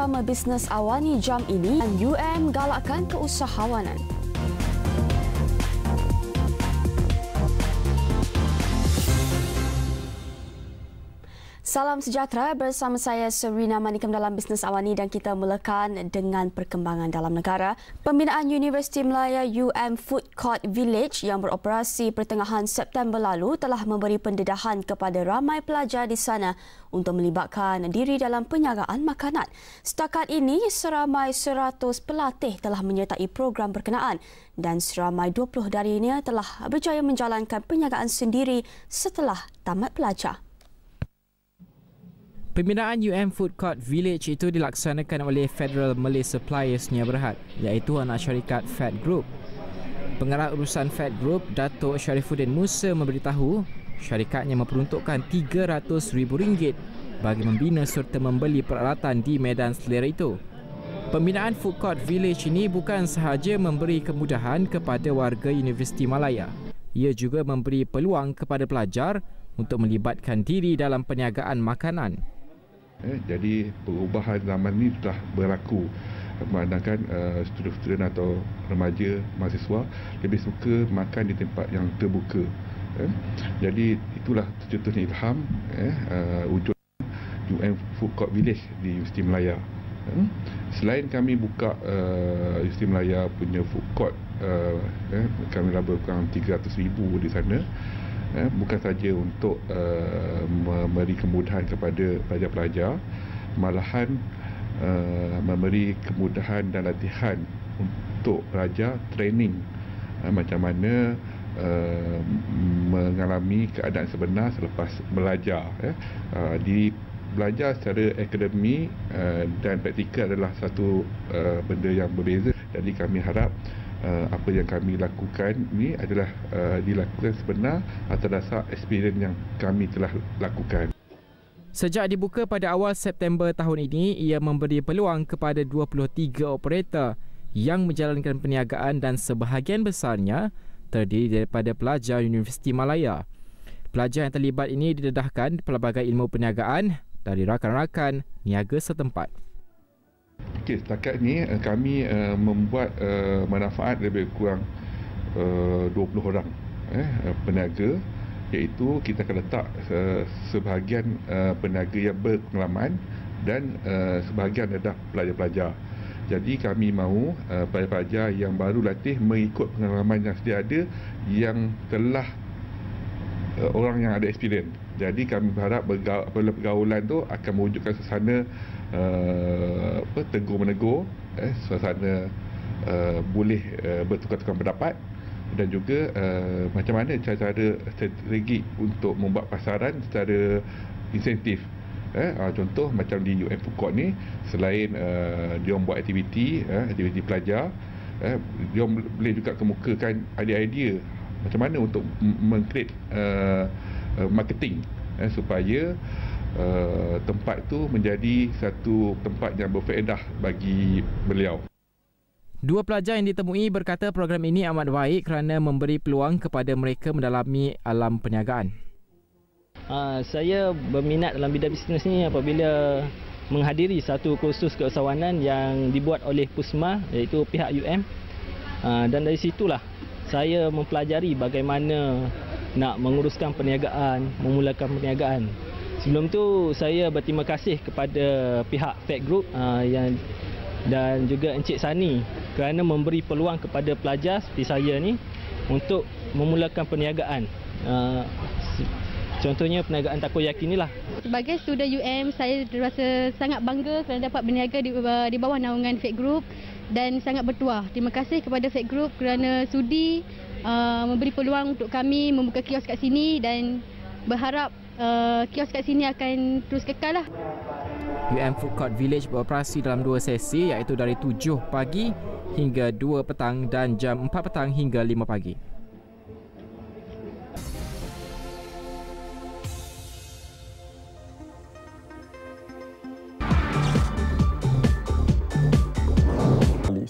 utama Bisnes Awani jam ini, UM galakkan keusahawanan. Salam sejahtera, bersama saya Serina Manikam dalam Bisnes Awani dan kita mulakan dengan perkembangan dalam negara. Pembinaan Universiti Melaya UM Food Court Village yang beroperasi pertengahan September lalu telah memberi pendedahan kepada ramai pelajar di sana untuk melibatkan diri dalam penyagaan makanan. Setakat ini, seramai 100 pelatih telah menyertai program berkenaan dan seramai 20 darinya telah berjaya menjalankan penyagaan sendiri setelah tamat pelajar. Pembinaan UM Food Court Village itu dilaksanakan oleh Federal Malay Suppliers Nia Berhad, iaitu anak syarikat Fed Group. Pengarah urusan Fed Group, Datuk Sharifuddin Musa memberitahu syarikatnya memperuntukkan RM300,000 bagi membina serta membeli peralatan di medan selera itu. Pembinaan Food Court Village ini bukan sahaja memberi kemudahan kepada warga Universiti Malaya, ia juga memberi peluang kepada pelajar untuk melibatkan diri dalam perniagaan makanan. Jadi perubahan zaman ini telah berlaku, memandangkan student-student atau remaja, mahasiswa lebih suka makan di tempat yang terbuka. Jadi itulah contohnya ilham wujud UM Food Court Village di Universiti Melaya. Selain kami buka Universiti Melaya punya food court, kami laba kurang 300,000 di sana. Bukan saja untuk memberi kemudahan kepada pelajar-pelajar, malahan memberi kemudahan dan latihan untuk pelajar training macam mana mengalami keadaan sebenar selepas belajar. Belajar secara akademik dan praktikal adalah satu benda yang berbeza. Jadi kami harap apa yang kami lakukan ini adalah dilakukan sebenar atas dasar experience yang kami telah lakukan. Sejak dibuka pada awal September tahun ini, ia memberi peluang kepada 23 operator yang menjalankan perniagaan dan sebahagian besarnya terdiri daripada pelajar Universiti Malaya. Pelajar yang terlibat ini didedahkan pelbagai ilmu perniagaan dari rakan-rakan niaga setempat. Okey, setakat ni kami membuat manfaat lebih kurang 20 orang peniaga, iaitu kita akan letak sebahagian peniaga yang berpengalaman dan sebahagian adalah pelajar-pelajar. Jadi kami mahu pelajar-pelajar yang baru latih mengikut pengalaman yang sedia ada yang telah orang yang ada experience. Jadi kami berharap pergaulan tu akan mewujudkan suasana tegur-menegur, suasana boleh bertukar-tukar pendapat dan juga macam mana cara-cara strategi untuk membuat pasaran secara insentif. Contoh macam di UM Food Court ni, selain dia buat aktiviti pelajar, dia boleh juga kemukakan idea-idea macam mana untuk meng-create marketing supaya tempat itu menjadi satu tempat yang berfaedah bagi beliau. Dua pelajar yang ditemui berkata program ini amat baik kerana memberi peluang kepada mereka mendalami alam perniagaan. Saya berminat dalam bidang bisnes ni apabila menghadiri satu kursus keusahawanan yang dibuat oleh PUSMA, iaitu pihak UM. Dan dari situlah saya mempelajari bagaimana nak menguruskan perniagaan, memulakan perniagaan. Sebelum tu saya berterima kasih kepada pihak Fed Group dan juga Encik Sani kerana memberi peluang kepada pelajar seperti saya ni untuk memulakan perniagaan. Contohnya perniagaan takoyaki inilah. Sebagai student UM, saya rasa sangat bangga kerana dapat berniaga di bawah naungan Fed Group dan sangat bertuah. Terima kasih kepada Fed Group kerana sudi memberi peluang untuk kami membuka kios kat sini dan berharap kios kat sini akan terus kekal lah. UM Food Court Village beroperasi dalam 2 sesi, iaitu dari 7 pagi hingga 2 petang dan jam 4 petang hingga 5 pagi.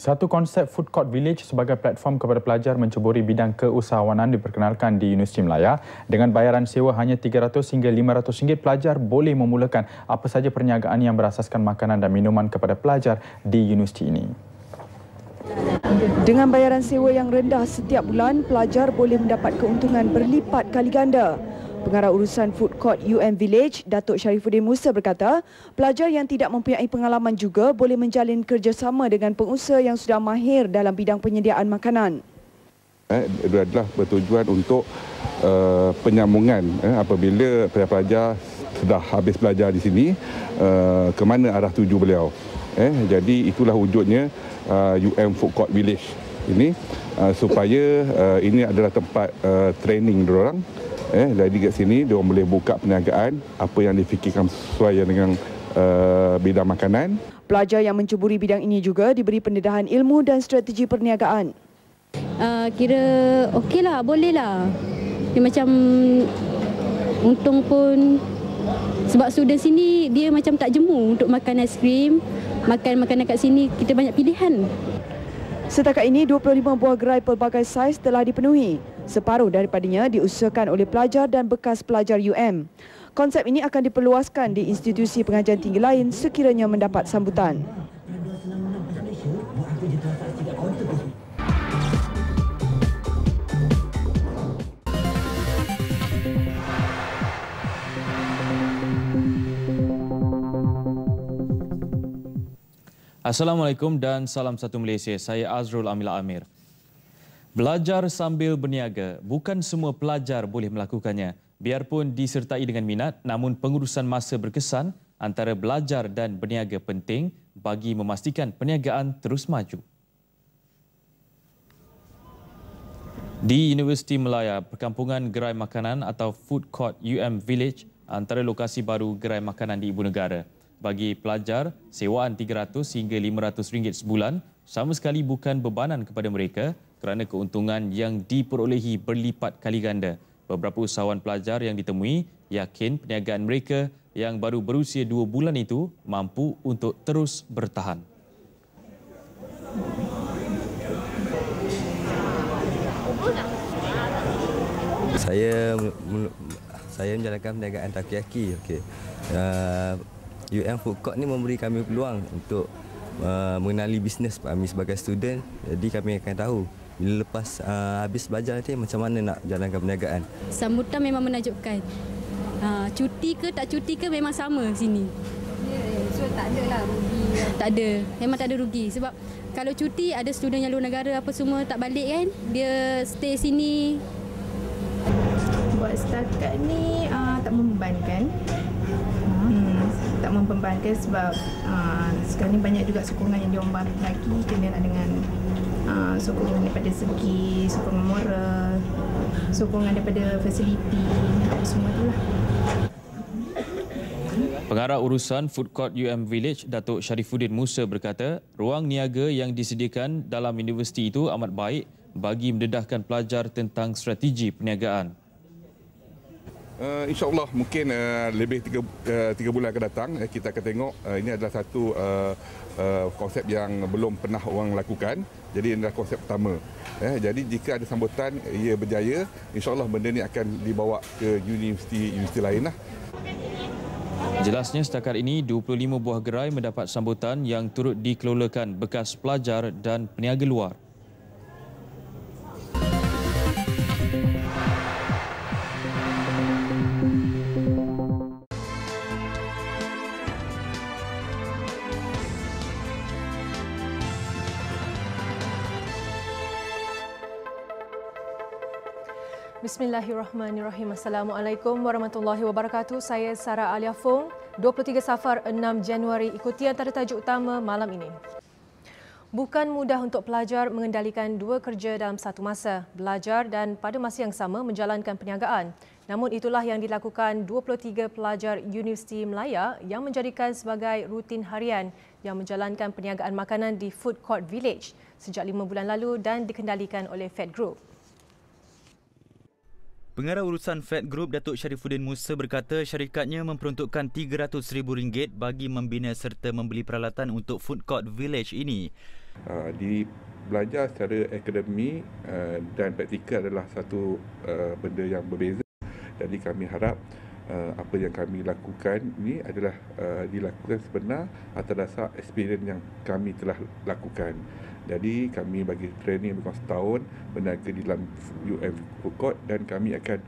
Satu konsep Food Court Village sebagai platform kepada pelajar menceburi bidang keusahawanan diperkenalkan di Universiti Melaya. Dengan bayaran sewa hanya RM300 hingga RM500, pelajar boleh memulakan apa saja perniagaan yang berasaskan makanan dan minuman kepada pelajar di universiti ini. Dengan bayaran sewa yang rendah setiap bulan, pelajar boleh mendapat keuntungan berlipat kali ganda. Pengarah urusan Food Court UM Village, Datuk Syarifuddin Musa berkata, pelajar yang tidak mempunyai pengalaman juga boleh menjalin kerjasama dengan pengusaha yang sudah mahir dalam bidang penyediaan makanan. Itu adalah bertujuan untuk penyambungan apabila pelajar sudah habis belajar di sini, ke mana arah tuju beliau. Jadi itulah wujudnya UM Food Court Village ini, supaya ini adalah tempat training diorang. Jadi kat sini diorang boleh buka perniagaan apa yang difikirkan sesuai dengan bidang makanan. Pelajar yang menceburi bidang ini juga diberi pendedahan ilmu dan strategi perniagaan. Kira okeylah, bolehlah. Dia macam untung pun sebab student sini dia macam tak jemu untuk makan aiskrim, makan makanan kat sini kita banyak pilihan. Setakat ini 25 buah gerai pelbagai saiz telah dipenuhi. Separuh daripadanya diusahakan oleh pelajar dan bekas pelajar UM. Konsep ini akan diperluaskan di institusi pengajian tinggi lain sekiranya mendapat sambutan. Assalamualaikum dan salam satu Malaysia. Saya Azrul Amila Amir. Belajar sambil berniaga, bukan semua pelajar boleh melakukannya. Biarpun disertai dengan minat, namun pengurusan masa berkesan antara belajar dan berniaga penting bagi memastikan perniagaan terus maju. Di Universiti Melaya, perkampungan gerai makanan atau Food Court UM Village antara lokasi baru gerai makanan di Ibu Negara. Bagi pelajar, sewaan RM300 hingga RM500 sebulan sama sekali bukan bebanan kepada mereka kerana keuntungan yang diperolehi berlipat kali ganda. Beberapa usahawan pelajar yang ditemui yakin perniagaan mereka yang baru berusia 2 bulan itu mampu untuk terus bertahan. Saya menjalankan perniagaan takoyaki. UM Food Court ni memberi kami peluang untuk mengenali bisnes kami sebagai student. Jadi kami akan tahu bila lepas habis belajar nanti macam mana nak jalankan perniagaan. Sambutan memang menakjubkan. Cuti ke tak cuti ke memang sama sini. So tak ada lah rugi. Tak ada. Memang tak ada rugi. Sebab kalau cuti ada student yang luar negara apa semua tak balik kan. Dia stay sini. Buat setakat ni tak membebankan. Tak membebankan sebab sekarang ni banyak juga sokongan yang diorang bagi kena dengan sokongan daripada segi sokongan moral, sokongan daripada fasiliti, apa semua itulah. Pengarah urusan Food Court UM Village, Datuk Syarifuddin Musa berkata, ruang niaga yang disediakan dalam universiti itu amat baik bagi mendedahkan pelajar tentang strategi perniagaan. InsyaAllah mungkin lebih 3 bulan akan datang kita akan tengok. Ini adalah satu konsep yang belum pernah orang lakukan. Jadi ini adalah konsep pertama. Jadi jika ada sambutan ia berjaya, insyaAllah benda ini akan dibawa ke universiti lain lah. Jelasnya setakat ini 25 buah gerai mendapat sambutan yang turut dikelolakan bekas pelajar dan peniaga luar. Bismillahirrahmanirrahim. Assalamualaikum warahmatullahi wabarakatuh. Saya Sarah Alia Fong. 23 Safar 6 Januari. Ikuti antara tajuk utama malam ini. Bukan mudah untuk pelajar mengendalikan 2 kerja dalam satu masa, belajar dan pada masa yang sama menjalankan perniagaan. Namun itulah yang dilakukan 23 pelajar Universiti Melaya yang menjadikan sebagai rutin harian yang menjalankan perniagaan makanan di Food Court Village sejak 5 bulan lalu dan dikendalikan oleh Fed Group. Pengarah urusan Fed Group Datuk Syarifuddin Musa berkata syarikatnya memperuntukkan RM300,000 bagi membina serta membeli peralatan untuk Food Court Village ini. Belajar secara akademik dan praktikal adalah satu benda yang berbeza. Jadi kami harap apa yang kami lakukan ini adalah dilakukan sebenar atas dasar experience yang kami telah lakukan. Jadi kami bagi training lebih kurang setahun berniaga di dalam UM Food Court dan kami akan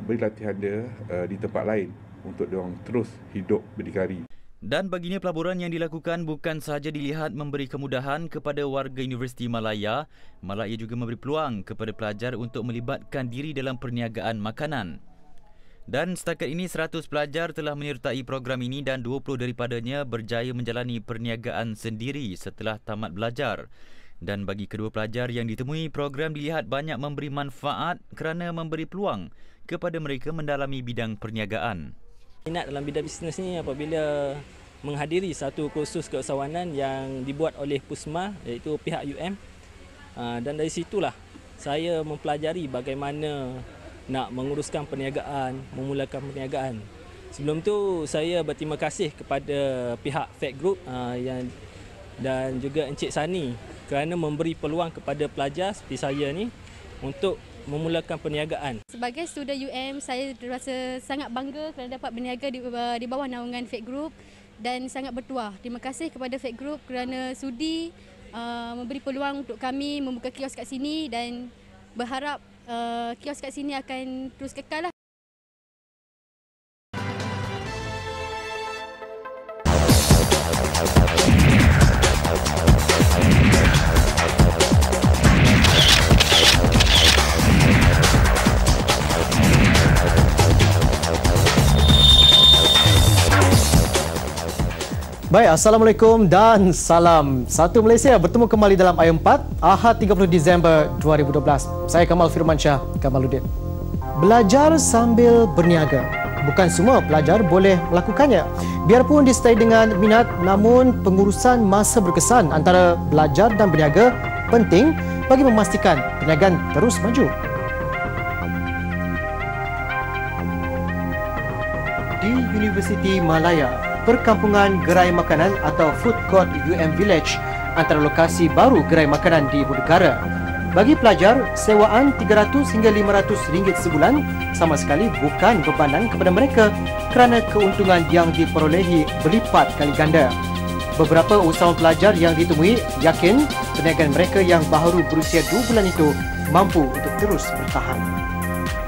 beri latihan dia di tempat lain untuk diorang terus hidup berdikari. Dan baginya pelaburan yang dilakukan bukan sahaja dilihat memberi kemudahan kepada warga Universiti Malaya, malah ia juga memberi peluang kepada pelajar untuk melibatkan diri dalam perniagaan makanan. Dan setakat ini 100 pelajar telah menyertai program ini dan 20 daripadanya berjaya menjalani perniagaan sendiri setelah tamat belajar. Dan bagi kedua pelajar yang ditemui, program dilihat banyak memberi manfaat kerana memberi peluang kepada mereka mendalami bidang perniagaan. Minat dalam bidang bisnes ni apabila menghadiri satu kursus keusahawanan yang dibuat oleh PUSMA iaitu pihak UM. Dan dari situlah saya mempelajari bagaimana nak menguruskan perniagaan, memulakan perniagaan. Sebelum tu saya berterima kasih kepada pihak Fed Group dan juga Encik Sani kerana memberi peluang kepada pelajar seperti saya ni untuk memulakan perniagaan. Sebagai student UM, saya rasa sangat bangga kerana dapat berniaga di bawah naungan Fed Group dan sangat bertuah. Terima kasih kepada Fed Group kerana sudi memberi peluang untuk kami membuka kios kat sini dan berharap kios kat sini akan terus kekal lah. Baik, Assalamualaikum dan salam Satu Malaysia bertemu kembali dalam Ayam 4 Ahad 30 Disember 2012. Saya Kamal Firmansyah Kamaluddin. Belajar sambil berniaga. Bukan semua pelajar boleh melakukannya. Biarpun disertai dengan minat, namun pengurusan masa berkesan antara belajar dan berniaga penting bagi memastikan perniagaan terus maju. Di Universiti Malaya, perkampungan gerai makanan atau Food Court UM Village antara lokasi baru gerai makanan di Ibu Negara. Bagi pelajar, sewaan RM300 hingga RM500 sebulan sama sekali bukan bebanan kepada mereka kerana keuntungan yang diperolehi berlipat kali ganda. Beberapa usahawan pelajar yang ditemui yakin perniagaan mereka yang baru berusia 2 bulan itu mampu untuk terus bertahan.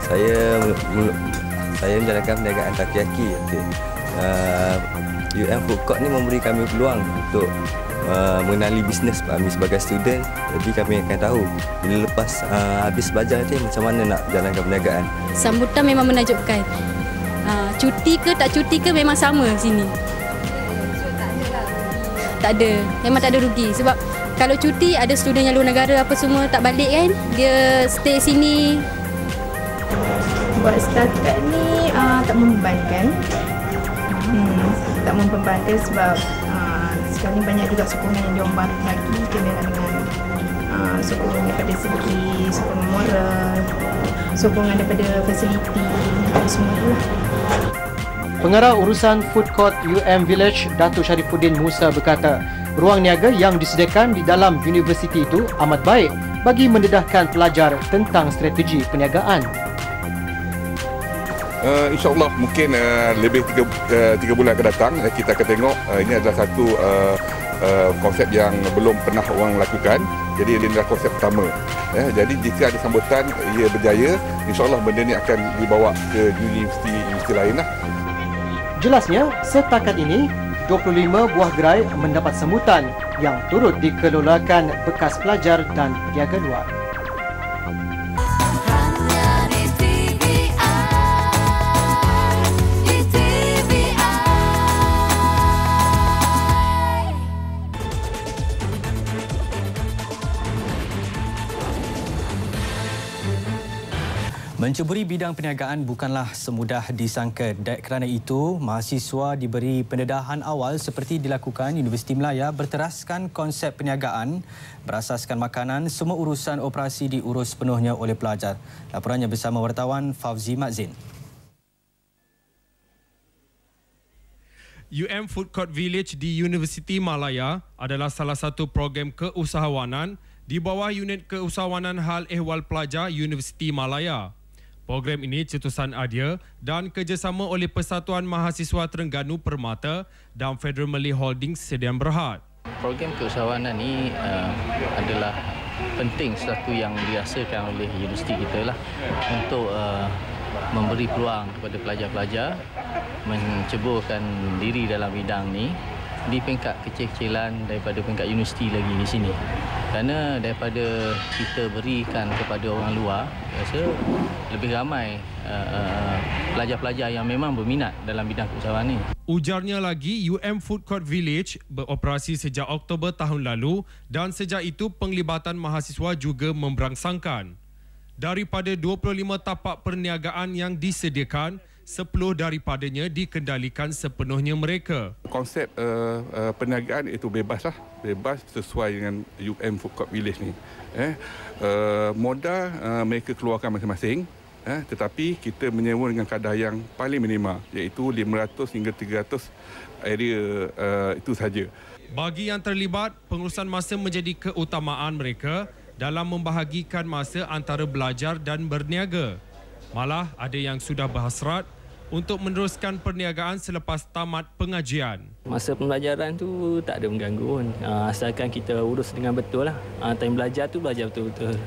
Saya menjalankan perniagaan takoyaki. UM Food Court ni memberi kami peluang untuk mengenali bisnes kami sebagai student. Jadi kami akan tahu bila lepas habis belajar nanti macam mana nak jalankan perniagaan. Sambutan memang menakjubkan. Cuti ke tak cuti ke memang sama sini. Tak ada. Memang tak ada rugi. Sebab kalau cuti ada student yang luar negara apa semua tak balik kan. Dia stay sini. Buat setakat ni tak membebankan. Tak membebankan sebab sekarang ni banyak juga sokongan yang diorang bagi kena dengan sokongan daripada segi sokongan moral, sokongan daripada fasiliti, semua tu lah. Pengarah urusan Food Court UM Village, Datuk Syarifuddin Musa berkata, ruang niaga yang disediakan di dalam universiti itu amat baik bagi mendedahkan pelajar tentang strategi perniagaan. InsyaAllah mungkin lebih 3 bulan akan datang kita akan tengok. Ini adalah satu konsep yang belum pernah orang lakukan. Jadi ini adalah konsep pertama. Jadi jika ada sambutan ia berjaya, insyaAllah benda ini akan dibawa ke universiti lain lah. Jelasnya, setakat ini 25 buah gerai mendapat sambutan yang turut dikelolakan bekas pelajar dan peniaga luar. Menceburi bidang perniagaan bukanlah semudah disangka. Kerana itu, mahasiswa diberi pendedahan awal seperti dilakukan Universiti Malaya berteraskan konsep perniagaan berasaskan makanan, semua urusan operasi diurus penuhnya oleh pelajar. Laporannya bersama wartawan Fauzi Mazin. Food Court Village di Universiti Malaya adalah salah satu program keusahawanan di bawah Unit Keusahawanan Hal Ehwal Pelajar Universiti Malaya. Program ini cetusan Adia dan kerjasama oleh Persatuan Mahasiswa Terengganu Permata dan Federal Malay Holdings Sdn Bhd. Program keusahawanan ini adalah penting, sesuatu yang dirasakan oleh universiti kita lah untuk memberi peluang kepada pelajar-pelajar menceburkan diri dalam bidang ni di peringkat kecil-kecilan daripada peringkat universiti lagi di sini. Kerana daripada kita berikan kepada orang luar, rasa lebih ramai pelajar-pelajar yang memang berminat dalam bidang keusahawanan ini. Ujarnya lagi, Food Court Village beroperasi sejak Oktober tahun lalu dan sejak itu penglibatan mahasiswa juga memberangsangkan. Daripada 25 tapak perniagaan yang disediakan, 10 daripadanya dikendalikan sepenuhnya mereka. Konsep perniagaan itu bebas sesuai dengan Food Court Village ni. Modal mereka keluarkan masing-masing, tetapi kita menyewa dengan kadar yang paling minima, iaitu 500 hingga 300 area itu saja. Bagi yang terlibat, pengurusan masa menjadi keutamaan mereka dalam membahagikan masa antara belajar dan berniaga. Malah ada yang sudah berhasrat untuk meneruskan perniagaan selepas tamat pengajian. Masa pembelajaran tu tak ada mengganggu pun. Asalkan kita urus dengan betul lah. Time belajar tu belajar betul-betul.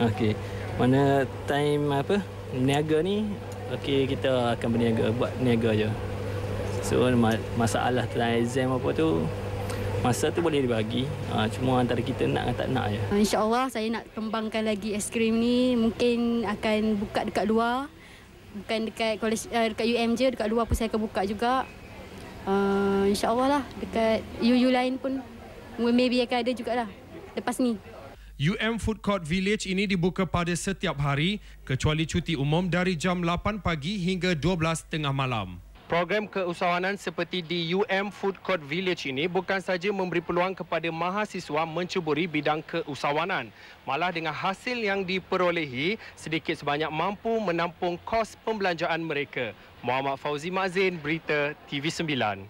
Okey. Mana time berniaga ni, kita akan berniaga, buat niaga je. So masalah tentang exam apa tu, masa tu boleh dibagi. Cuma antara kita nak atau tak nak je. InsyaAllah saya nak kembangkan lagi aiskrim ni. Mungkin akan buka dekat luar. Bukan dekat UM je, dekat luar pun saya akan buka juga. InsyaAllah lah, dekat UU lain pun maybe akan ada jugalah lepas ni. Food Court Village ini dibuka pada setiap hari kecuali cuti umum dari jam 8 pagi hingga 12:30 malam. Program keusahawanan seperti di Food Court Village ini bukan saja memberi peluang kepada mahasiswa mencuburi bidang keusahawanan, malah dengan hasil yang diperolehi sedikit sebanyak mampu menampung kos pembelanjaan mereka. Muhammad Fauzi Mazin, Berita TV9.